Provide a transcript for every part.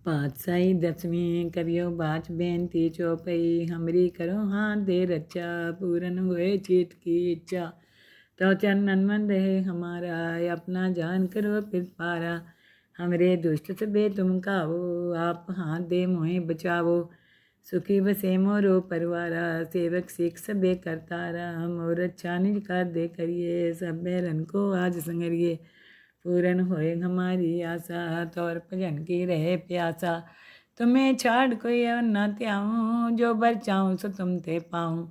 पातशाही दसवीं करियो बाच बेनती चौपई हमरी करो हाथ दे रक्षा पूरन हुए चीत की इच्छा तो चरणन मन रहे हमारा अपना जान करो फिर पारा हमरे दुष्ट सबे तुम कावो आप हाथ दे मोहे बचावो सुखी बसे मोरो परवारा सेवक सिख सबे करतारा मोर अच्छा निज कर दे करिए सब बैरन को आज संगरिए पूरन होए हमारी आशा तौर भजन की रहे प्यासा तुम्हें छाड़ कोई और न त्याऊँ जो बर चाहूँ सो तुम ते पाऊँ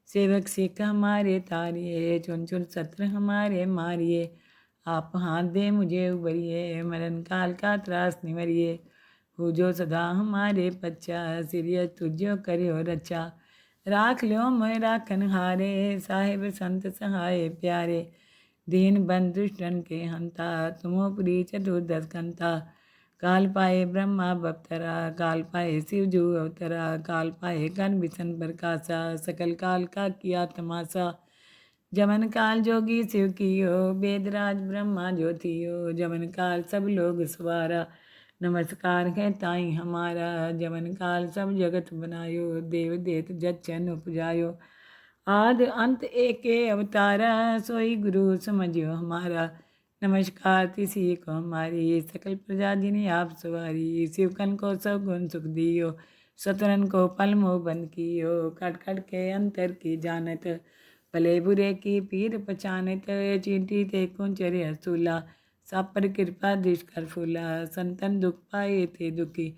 सेवक सिख हमारे तारिये चुन चुन सत्र हमारे मारिए आप हाथ दे मुझे उबरिए मरण काल का त्रास निवरिए हो जो सदा हमारे पच्चा सिरिय तुझो करियो रचा राख ल्यो मैं राखन हारे साहिब संत सहाय प्यारे दीन बंधु दुष्टन के हंता तुमोपरी चतुर्दश कंता काल पाए ब्रह्मा बप्तरा काल पाए शिव जू अवतरा काल पाए कन बिसन प्रकाशा सकल काल का किया तमाशा जमन काल जोगी शिव कियो वेदराज ब्रह्मा ज्योतियो जमन काल सब लोग सवारा नमस्कार है ताई हमारा जमन काल सब जगत बनायो देव देत जच्चन उपजायो आद अंत एके अवतारा सोई गुरु समझियो हमारा नमस्कार तिसी को हमारी सकल प्रजा जिन्हें आप सवारी शिवकन को सब गुण सुख दियो सतरन को पल मोह बंद कियो कट कट के अंतर की जानत भले बुरे की पीर पहचानत चींटी ते कुंचरे असूला सब पर कृपा दृष्ट कर फूला संतन दुख पाए थे दुखी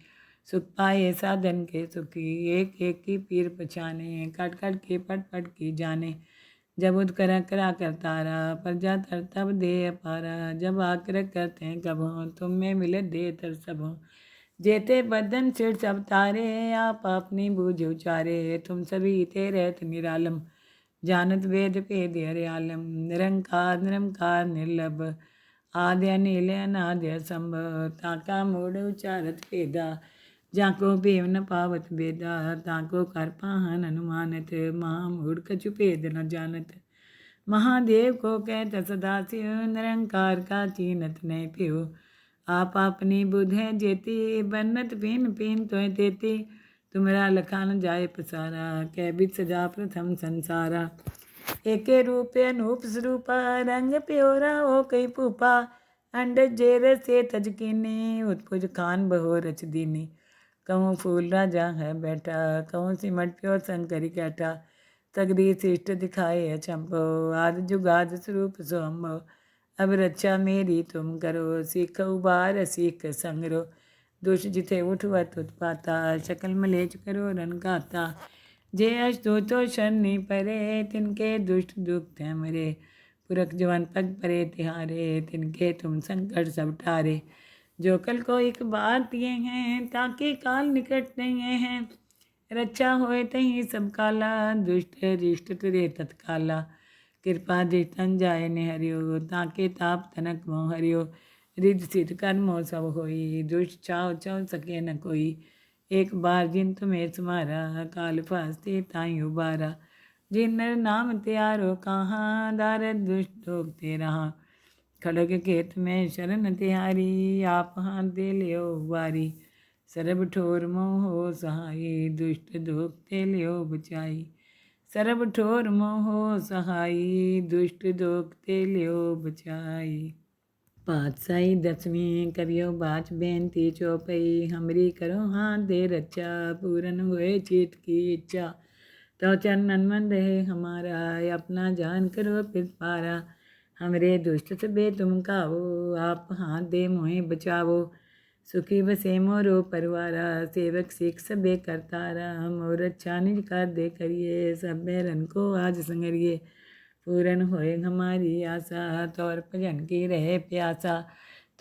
सुख पाए साधन के सुखी एक एक की पीर पछाने कट कट के पट पट की जाने जब उद करा कर तारा प्रजा तर तब दे अपारा जब आकर करते हैं कब हो तुम में मिले दे तर सब हो जेते बदन सिर सब तारे आप अपनी बूझ उचारे तुम सभी थे रहत निरालम जानत वेद भेद हरे आलम निरंकार निरंकार निर्लभ आद्य नील अनाद्य संभव ताका मूढ़ उचारत भेदा जाको भेव न पावत बेदा ताको कर पाहन अनुमानत महामूढ़ कछु भेद न जानत महादेव को कहत सदा शिव निरंकार का चीनत नहीं पियो आप अपनी बुध है जेती बन्नत पीन पीन तो देती तुमरा लखान जाए पसारा कै बिच सजा प्रथम संसारा एके रूपे अनूप स्वरूपा रंग प्योरा हो कई भूपा अंड जेर से तजकीनी उत्पुज खान बहो रच दीनी कहूँ फूल राजा है बैठा कहूँ सिमट प्यो शंकरी कैठा तगरी शिष्ट दिखाए अचंभो आदि जुगाद स्वरूप सोम्भो अब रक्षा मेरी तुम करो सीख उबार सीख संगरो दुष्ट जिथे उठवत उत्पाता शकल मलेच करो रन गाता जे अस्तु तो शनि परे तिनके दुष्ट दुख थे मरे पुरख जवान पग परे तिहारे तिनके तुम संकट सब टारे जो कल को एक बार दिए हैं ताकि काल निकट नहीं हैं रक्षा होए तही सब काला दुष्ट रिष्ट तुरे तत्काला कृपा दृष्टन जाय ने हरियो ताके ताप तनक मोह हरियो रिद सिद्ध कर्मो सब होई दुष्ट चाव चव सके न कोई एक बार जिन तुम्हें तुम्हारा काल फास्ते ताई उबारा जिन नर नाम त्यारो कहाँ दारद दुष्ट लोग तेरा खड़ग खेत में शरण तिहारी आप हाथ दे लियो वारी सरब ठोर मोह सहाई दुष्ट दुख ते लियो बचाई सरब ठोर मोह सहाई दुष्ट दुख ते लियो बचाई पातशाही दसवीं करियो बाच बेनती चौपई हमरी करो हाथ दे रक्षा पूरन हुए चीत की इच्छा तो चरणन मन रहे हमारा अपना जान करो फिर पारा हमरे दुष्ट सबे तुम कावो आप हाथ दे मोहे बचावो सुखी बसे मोरो परवारा सेवक सिख सबे करतारा मोर अच्छा निज कर दे करिए सब बैरन को आज संगरिए पूरन होए हमारी आशा तौर भजन की रहे प्यासा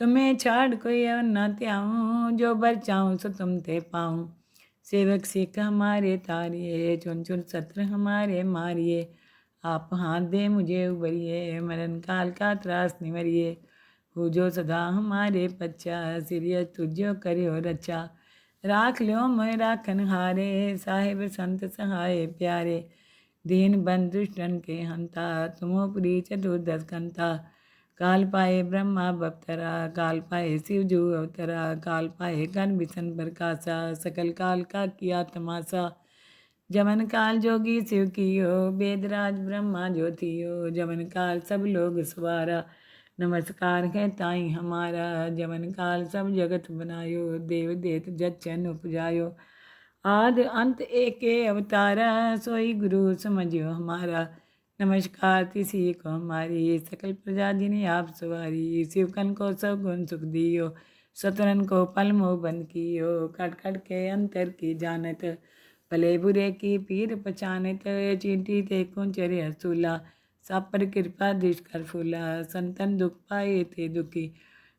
तुम्हें छाड़ कोई और न त्याऊँ जो बर चाहूँ सो तुम ते पाऊँ सेवक सिख हमारे तारिये चुन चुन सत्र हमारे मारिए आप हाथ दे मुझे उबरिए मरण काल का त्रास निवरिए हो जो सदा हमारे पच्चा सिरिय तुझो करियो रचा राख ल्यो मैं राखन हारे साहिब संत सहाय प्यारे दीन बंधु दुष्टन के हंता तुमोपरी चतुर्दश कंता काल पाए ब्रह्मा बप्तरा, काल पाए शिव जू अवतरा, काल पाए गण बिसन प्रकाशा, सकल काल का किया तमाशा। जमन काल जोगी शिव कियो, वेदराज ब्रह्मा ज्योतियो, जमन काल सब लोग सवारा, नमस्कार है ताई हमारा। जमन काल सब जगत बनायो, देव देत जचन उपजायो, आद अंत एके अवतारा, सोई गुरु समझियो हमारा। नमस्कार तिसी को हमारी, सकल प्रजा जिन्हें आप सवारी, शिवकन को सब गुण सुख दियो, सतरन को पल मोह बंद कियो, खट खट के अंतर की जानत, भले बुरे की पीर पहचानत, चींटी ते कुंचरे असूला, सब पर कृपा दृष्ट कर फूला, संतन दुख पाए थे दुखी,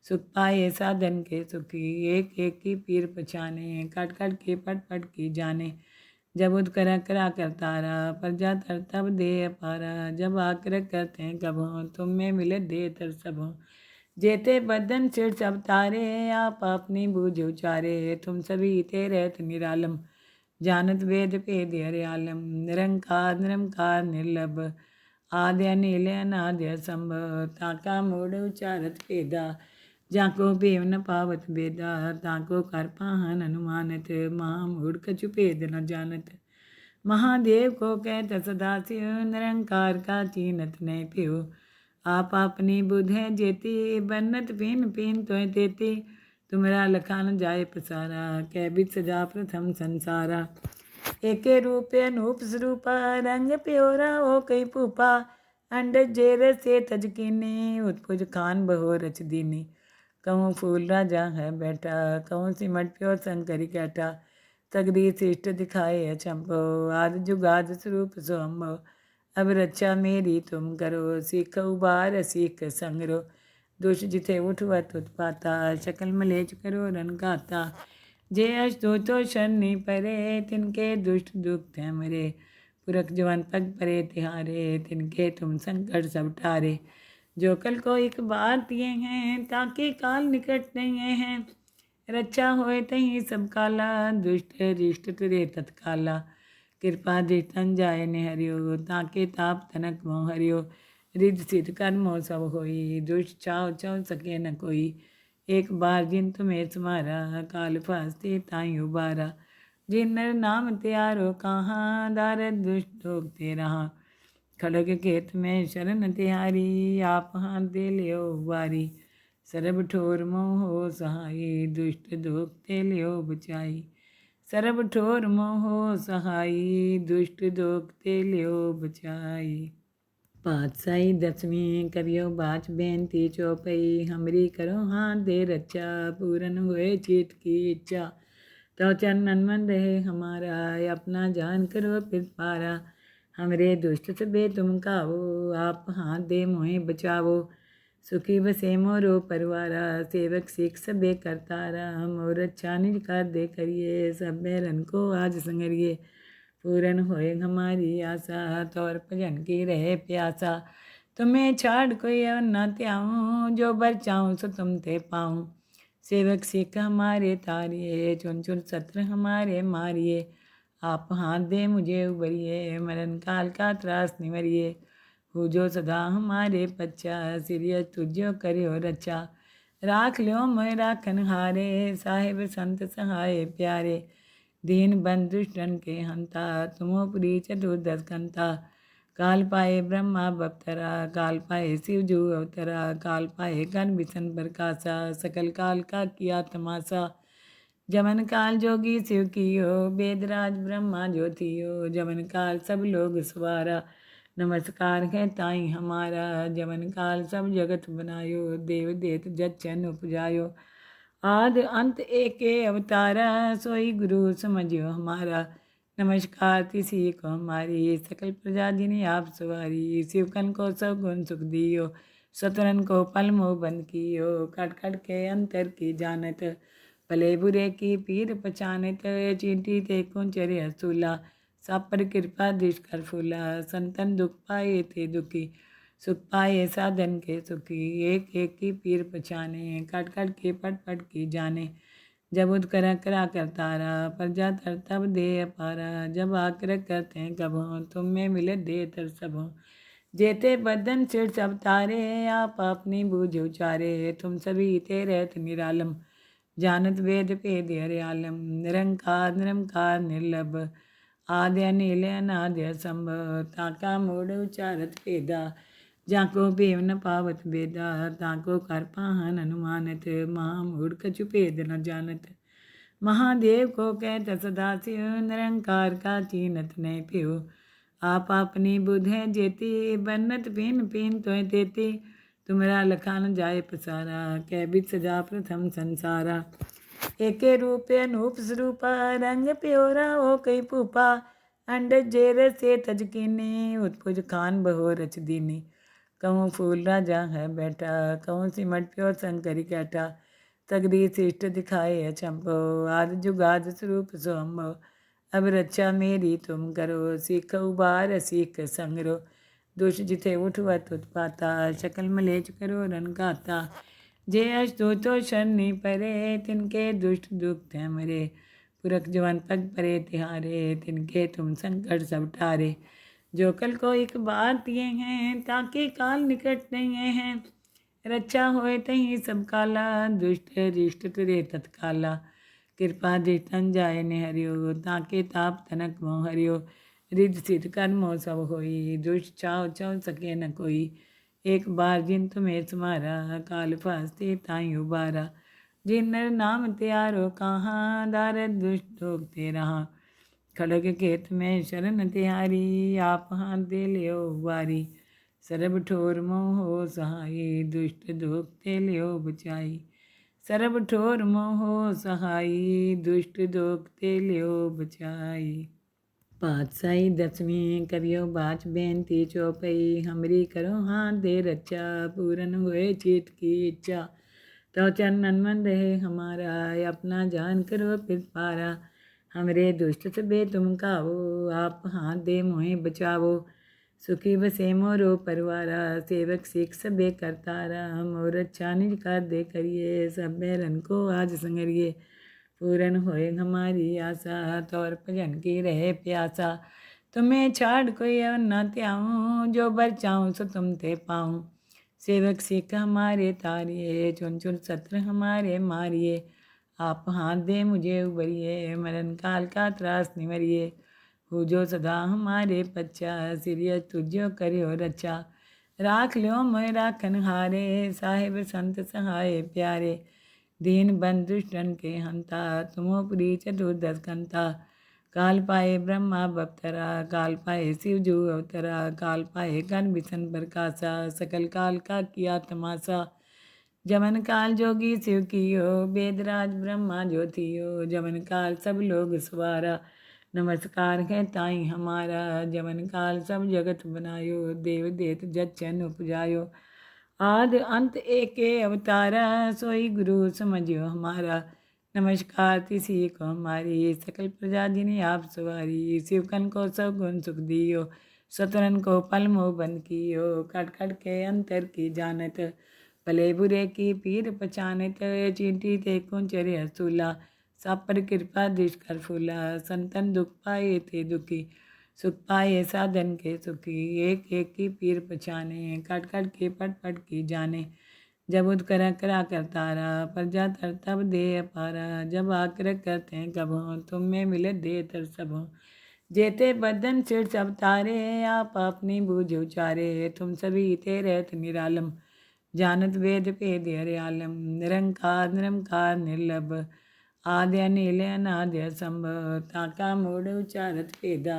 सुख पाए साधन के सुखी, एक एक की पीर पहचाने, कट कट के पट पट की जाने, जब उद करा करा कर तारा, प्रजा तर तब दे अपारा, जब आकर करते हैं कब हो, तुम में मिले दे तर सब हो, जेते बदन सिर सब तारे, आप अपनी बूझ उचारे, तुम सभी ते रहत निरालम, जानत वेद भेद हरे आलम, निरंकार निरंकार निर्लभ, आद्य नील अनाद्य संभव, ताका मूड उचारत भेदा, जाको भेव न पावत बेदा, ताको कर पाहन अनुमानत, महामूढ़ कछु भेद न जानत, महादेव को कहत सदाशिव, निरंकार का चीनत नहीं पियो, आप अपनी बुध है जेती, बन्नत पीन पीन तो तेती, तुमरा लखान जाए पसारा, कह बिच सजा प्रथम संसारा, एके रूपे अनूप स्वरूपा, रंग प्योरा हो कई पूपा, अंड जेर से तजकीनी, उत्पुज खान बहो रच दीनी, कहूँ फूल राजा है बैठा, कहूँ सिमट प्यो शंकरी कैठा, सगरी शिष्ट दिखाए अचंभो, आदि जुगाद स्वरूप सोम्भो, अब रक्षा मेरी तुम करो, सीख उबार सीख संगरो, दुष्ट जिथे उठवत उत्पाता, शकल मलेच करो रन गाता, जे अष्टो तो शनि परे, तिनके दुष्ट दुख थे मरे, पुरख जवान पग परे तिहारे, तिनके तुम संकट सब टारे, जो कल को एक बार दिए हैं, ताकि काल निकट नहीं हैं, रक्षा होए तही सब काला, दुष्ट रिष्ट तुरे तत्काला, कृपा दृष्टन जाय ने हरियो, ताके ताप तनक मोह हरियो, रिद्ध सिद्ध कर्मो सब होई, दुष्ट चाव चव सके न कोई, एक बार जिन तुम्हें तुम्हारा, काल फास्ते ताई उबारा, जिन नर नाम त्यारो कहाँ, दारद दुष्ट लोग ते रहा, खड़ग खेत में शरण तिहारी, आप हाथ दे लियो वारी, सरब ठोर मोहो सहाई, दुष्ट दुख ते लियो बचाई, सरब ठोर मोहो सहाई, दुष्ट दुख ते लियो बचाई। पातशाही दसवीं करियो बाच बेनती चौपई, हमरी करो हाथ दे रक्षा, पूरन हुए चीत की इच्छा, तो चरणन मन रहे हमारा, अपना जान करो फिर पारा, हमरे दुष्ट सबे तुम कावो, आप हाथ दे मोहे बचावो, सुखी बसे मोरो परवारा, सेवक सिख सबे करतारा, मोर अच्छा निज कर दे करिए, सब बैरन को आज संगरिए, पूरन होए हमारी आशा, तौर भजन की रहे प्यासा, तुम्हें छाड़ कोई और न त्याऊँ, जो बर चाहूँ सो तुम ते पाऊँ, सेवक सिख हमारे तारिए, चुन चुन सत्र हमारे मारिए, आप हाथ दे मुझे उबरिए, मरण काल का त्रास निवरिए, हो जो सदा हमारे पच्चा, सिरिय तुझो करियो रचा, राख ल्यो मैं राखन हारे, साहिब संत सहाय प्यारे, दीन बंधु दुष्टन के हंता, तुमोपरी चतुर्दश कंता, काल पाए ब्रह्मा बप्तरा, काल पाए शिव जू अवतरा, काल पाए गण बिसन प्रकाशा, सकल काल का किया तमाशा, जमन काल जोगी शिव कियो, वेदराज ब्रह्मा ज्योतियो, जमन काल सब लोग सवारा, नमस्कार है ताई हमारा, जमन काल सब जगत बनायो, देव देत जचन उपजायो, आद अंत एके अवतारा, सोई गुरु समझियो हमारा, नमस्कार तिसी को हमारी, सकल प्रजा जिन्हें आप सवारी, शिवकन को सब गुण सुख दियो, सतरन को पल मोह बंद कियो, खट खट के अंतर की जानत, भले बुरे की पीर पहचानत, चींटी ते कुंचरे असूला, सब पर कृपा दृष्ट कर फूला, संतन दुख पाए थे दुखी, सुख पाए साधन के सुखी, एक एक की पीर पहचाने, कट कट के पट पट की जाने, जब उद करा करा कर तारा, प्रजा तर तब दे अपारा, जब आकर करते हैं कब हो, तुम में मिले दे तर सब हो, जेते बदन सिर सब तारे आप अपनी बूझ उचारे तुम सभी ते रहत निरालम जानत वेद भेद हरियालम निरंकार निरंकार निर्लभ आद्य नील अनाद्य संभव ताका मूढ़ उचारत भेदा जाको भेव न पावत बेदा ताको कर पाहन अनुमानत महामूढ़ कछु भेद न जानत महादेव को कहत सदाशिव निरंकार का चीनत नहीं पियो आप अपनी बुध है जेती बन्नत पीन पीन तोय तेती तुमरा लखान जाय पसारा कै बिच सजा प्रथम संसारा एके रूपे अनूप स्वरूपा रंग प्योरा हो कई पूपा अंड जेर से तजकीनी उत्पुज खान बहो रच दीनी कहूँ फूल राजा है बैठा कहूँ सिमट प्यो शंकरी कैठा तगरी शिष्ट दिखाए अचंभो आद जुगाद स्वरूप सोम्भो अब रक्षा मेरी तुम करो सीख उबार सीख संगरो दुष्ट जिथे उठवत उत्पाता शकल मलेच करो रन गाता जे अस्तु तो शनि परे तिनके दुष्ट दुख है मरे पुरख जवन पग परे तिहारे तिनके तुम संकट सब टारे जो कल को एक बार दिए हैं ताकि काल निकट नहीं हैं रक्षा होए तही सब काला दुष्ट रिष्ट तुरे तत्काला कृपा दृष्टन जाय ने हरियो ताके ताप तनक मोह हरियो रिद सिद्ध कर्मो सब होई दुष्ट चाव चव सके न कोई एक बार जिन तुम्हें तुम्हारा काल फास्ते ताई उबारा जिन नर नाम त्यारो कहाँ दारद दुष्ट भोगते रहा खड़ग खेत में शरण तिहारी आप हाथ दे लियो वारी सरब ठोर मोह सहाय दुष्ट दोखते लियो बचाई सरब ठोर मोह सहाई दुष्ट दोखते लियो बचाई पातशाही दसवीं करियो बाच बेनती चौपई हमरी करो हाथ दे रक्षा पूरन हुए चीत की इच्छा तो चरणन मन रहे हमारा अपना जान करो फिर पारा हमरे दुष्ट सबे तुम कावो आप हाथ दे मोहे बचावो सुखी बसे मोरो परवारा सेवक सिख सबे करतारा मोर अच्छा निज कर दे करिए सब बैरन को आज संगरिए पूरन होए हमारी आशा तौर भजन की रहे प्यासा तुम्हें छाड़ कोई और न त्याऊँ जो बर चाहूँ सो तुम ते पाऊँ सेवक सिख हमारे तारिए चुन चुन सत्र हमारे मारिए आप हाथ दे मुझे उबरिए मरण काल का त्रास निवरिए हो जो सदा हमारे पच्चा सिरिय तुझो करियो रचा राख लो मोय राखन हारे साहिब संत सहाय प्यारे दीन बंधुष्टन के हंता तुमोपुरी चतुर्दश कंता काल पाए ब्रह्मा बप्तरा काल पाए शिवजू अवतरा काल पाए कन बिसन प्रकाशा सकल काल का किया तमाशा जमन काल जोगी शिव कियो वेदराज ब्रह्मा ज्योतियो जमन काल सब लोग सवारा नमस्कार है ताई हमारा जमन काल सब जगत बनायो देव देत जच्चन उपजायो आदि अंत एके अवतारा सोई गुरु समझियो हमारा नमस्कार तिसी को हमारी सकल प्रजा जिन्हें आप सवारी शिवकन को सब गुण सुख दियो सतरन को पल मोह बंद कियो कट कट के अंतर की जानत भले बुरे की पीर पहचानत चींटी ते कुंचरे हसूला सब पर कृपा दृष्ट कर फूला संतन दुख पाए थे दुखी सुख पाए साधन के सुखी एक एक की पीर पछाने कट कट के पट पट की जाने जब उद करा करतारा प्रजा तर तब दे अपारा जब आकर करते हैं कब हो तुम में मिले दे तर सब हो जेते बदन सिर सब तारे आप अपनी बूझ उचारे तुम सभी ते रहत निरालम जानत वेद भेद हरियालम निरंकार निरंकार निर्लभ आद्य नील अनाद्य संभव ताका मूढ़ उचारत भेदा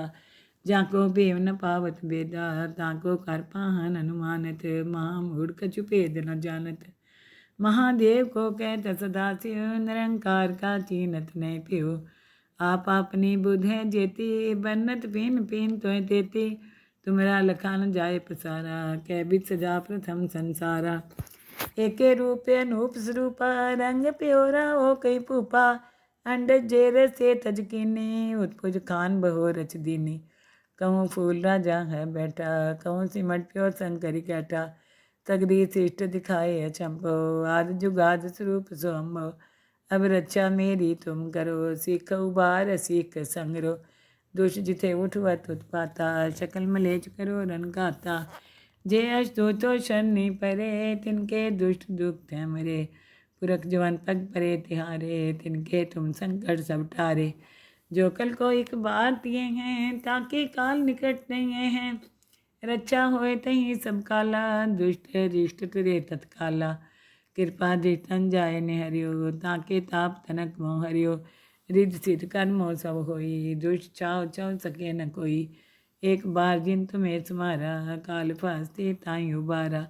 जाको भेव न पावत बेदा ताको कर पाहन अनुमानत महामूढ़ कछु भेद न जानत महादेव को कहत सदाशिव निरंकार का चीनत नहीं पियो आप अपनी बुध है जेती बन्नत पीन पीन तोय तेती तुमरा लखान जाय पसारा कै बिच सजा प्रथम संसारा एके रूपे अनूप स्वरूपा रंग प्योरा हो कई पूपा अंड जेर से तजकीनी उत्पुज खान बहो रच दीनी कहूँ फूल राजा है बैठा कहूँ सिमट प्यो शंकरी कैठा तगरी शिष्ट दिखाए अचंभो आदि जुगाद स्वरूप सोम्भो अब रक्षा मेरी तुम करो सीख उबार सीख संगरो दुष्ट जिथे उठवत उत्पाता शकल मलेच करो रन गाता जे अस्तुतो शनि परे तिनके दुष्ट दुख थे मरे। पुरख जवन पग परे तिहारे तिनके तुम संकट सब टारे। जो कल को एक बार दिए हैं ताकि काल निकट नहीं है। रक्षा होए तही सब काला दुष्ट रिष्ट तुरे तत्काला। कृपा दृष्टन जाय निहरियो ताके ताप तनक मोह हरियो। रिद सिद्ध कर्मो सब होई दुष्ट चाव चव सके न कोई। एक बार जिन तुम्हें तुम्हारा काल फास्ते ताई उबारा।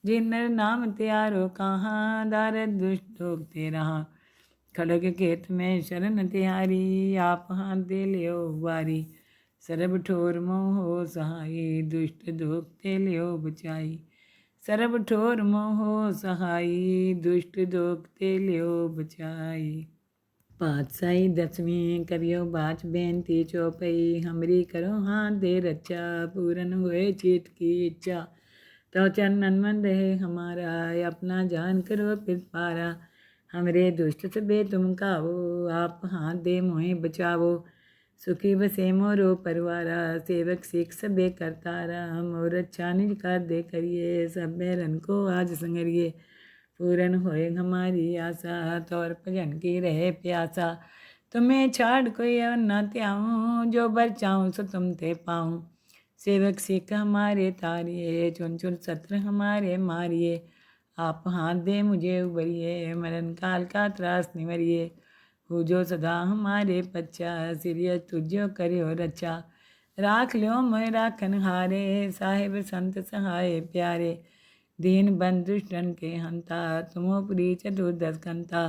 जिन नर नाम त्यारो कहाँ दारद दुष्ट लोग ते रहा। खड़ग खेत में शरण तिहारी आप हाथ दे लियो वारी। सरब ठोर मोहो सहाई दुष्ट दुख ते लियो बचाई। सरब ठोर मोहो सहाई दुष्ट दुख ते लियो बचाई। पातशाही दसवीं करियो बाच बेनती चौपई हमरी करो हाथ दे रक्षा पूरन हुए चीत की इच्छा। तो चरणन मन रहे हमारा अपना जान करो फिर पारा। हमरे दुष्ट सबे तुम कावो आप हाथ दे मोहे बचावो। सुखी बसे मोरो परवारा सेवक सिख सबे करतारा। मोर अच्छा निज कर दे करिए सब बैरन को आज संगरिए। पूरन होए हमारी आशा तौर भजन की रहे प्यासा। तुम्हें छाड़ कोई और न त्याऊँ जो बर चाहूँ सो तुम ते पाऊँ। सेवक सिख हमारे तारिए चुन चुन सत्र हमारे मारिए। आप हाथ दे मुझे उबरिए मरण काल का त्रास निवरिए। हो जो सदा हमारे पच्चा सिरिय तुझो करियो रक्षा। राख ल्यो मैं राखन हारे साहिब संत सहाय प्यारे। दीन बंधुष्टन के हंता तुमोपरी चतुर्दश कंता।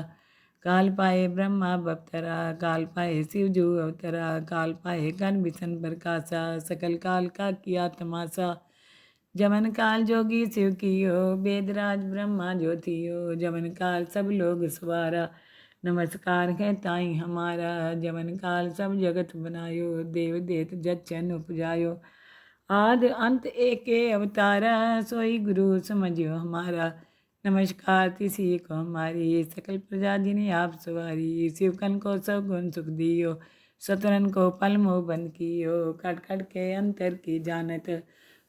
काल पाए ब्रह्मा बप्तरा काल पाए शिवजू अवतरा। काल पाए कन बिसन प्रकाशा सकल काल का किया तमाशा। जमन काल जोगी शिव कियो वेदराज ब्रह्मा ज्योतियो। जमन काल सब लोग सवारा नमस्कार है ताई हमारा। जमन काल सब जगत बनायो देव देत जच्चन उपजायो। आद अंत एके अवतारा सोई गुरु समझियो हमारा। नमस्कार तिसी को हमारी सकल प्रजा जिन्हें आप सवारी। शिवकन को सब गुण सुख दियो सतरन को पल मोह बंद कियो। खट खट के अंतर की जानत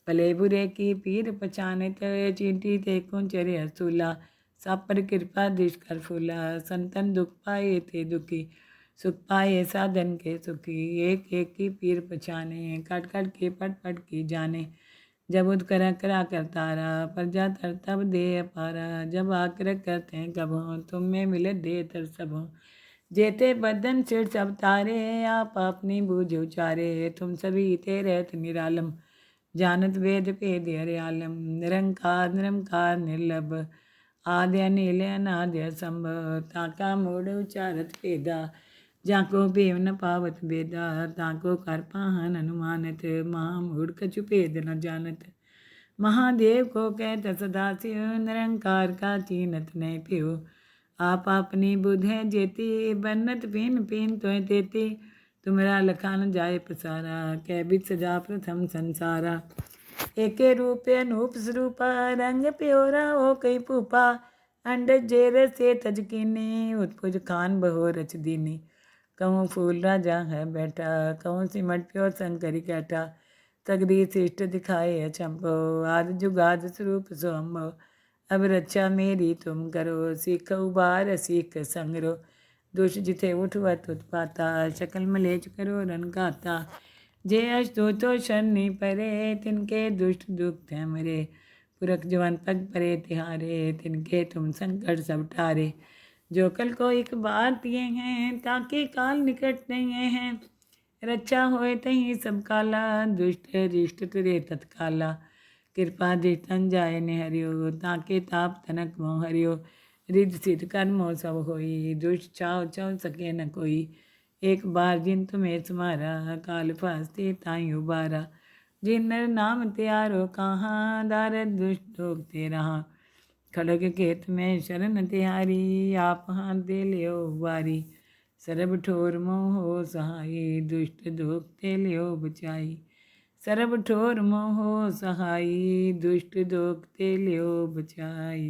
भले बुरे की पीर पहचानत। चींटी ते कुंचरे असूला सब पर कृपा दृष्ट कर फूला। संतन दुख पाए थे दुखी सुख पाए साधन के सुखी। एक एक की पीर पहचाने कट कट के पट पट की जाने। जब उद करा करा कर तारा प्रजा तर तब दे अपारा। जब आकर करते हैं कब हो तुम में मिले दे तर सब हो। जेते बदन सिर सब तारे आप अपनी बूझ उचारे। तुम सभी ते रहत निरालम जानत वेद भेद हरियालम। निरंकार निरंकार निर्लभ आद्य नील अनाद्य संभव। ताका मूड उचारत भेदा जाको भेव न पावत बेदा। ताको कर पाहन अनुमानत महामूढ़ कछु भेद न जानत। महादेव को कहत सदाशिव निरंकार का चीनत नहीं पियो। आप अपनी बुध है जेती बन्नत पिन पिन तो तेती। तुमरा लखान जाए पसारा कै बिच सजा प्रथम संसारा। एके रूपे अनूप स्वरूपा रंग प्योरा हो कई भूपा। अंड जेर से तजकीनी उत्पुज खान बहो रच दीनी। कहूँ फूल राजा है बैठा कहूँ सिमट प्योर शंकरी कैठा। सगरी शिष्ट दिखाए अचंभो आदि जुगाद स्वरूप सोम्भो। अब रक्षा मेरी तुम करो सीख उबार सीख संगरो। दुष्ट जिथे उठवत उत्पाता शकल मलेच करो रन गाता। जे अस्तुतो शनि परे तिनके दुष्ट दुख थे मरे। पुरख जवान पग परे तिहारे तिनके तुम संकट सब टारे। जो कल को एक बार दिए हैं ताकि काल निकट नहीं है। रक्षा होए तही सब काला दुष्ट रिष्ट तुरे तत्काला। कृपा दृष्टन जाय निहरियो ताके ताप तनक मोह हरियो। रिद सिद्ध कर्मो सब होई दुष्ट चाव चव सके न कोई। एक बार जिन तुम्हें तुम्हारा काल फास्ते ताई उबारा। जिन नर नाम त्यारो कहाँ दारद दुष्ट लोग ते रहा। खड़ग खेत में शरण तिहारी आप हाथ दे लियो वारी। सरब ठोर मोहो सहाई दुष्ट दुख ते लियो बचाई। सरब ठोर मोहो सहाई दुष्ट दुख ते लियो बचाई।